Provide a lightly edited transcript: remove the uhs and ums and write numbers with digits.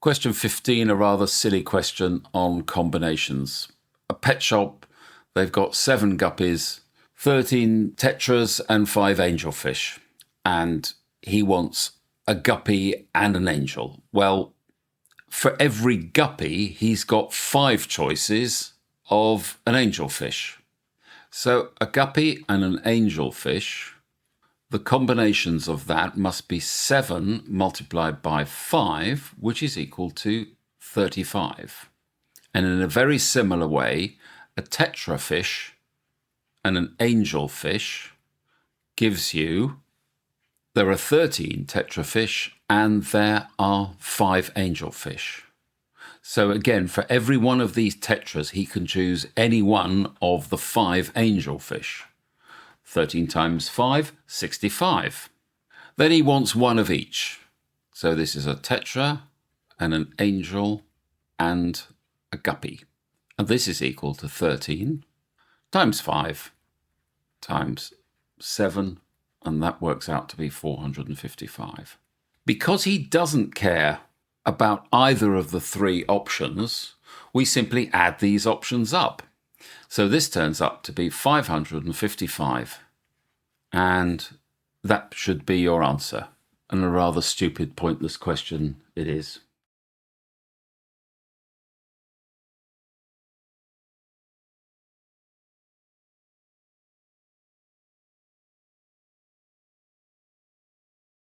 Question 15, a rather silly question on combinations. A pet shop, they've got 7 guppies, 13 tetras and 5 angelfish. And he wants a guppy and an angel. Well, for every guppy, he's got 5 choices of an angelfish. So a guppy and an angelfish, the combinations of that must be 7 multiplied by 5, which is equal to 35. And in a very similar way, a tetrafish and an angelfish gives you, there are 13 tetrafish and there are 5 angelfish. So again, for every one of these tetras, he can choose any one of the 5 angelfish. 13 times 5, 65. Then he wants one of each. So this is a tetra and an angel and a guppy. And this is equal to 13 times 5 times 7, and that works out to be 455. Because he doesn't care about either of the 3 options, we simply add these options up. So this turns up to be 555. And that should be your answer. And a rather stupid, pointless question it is.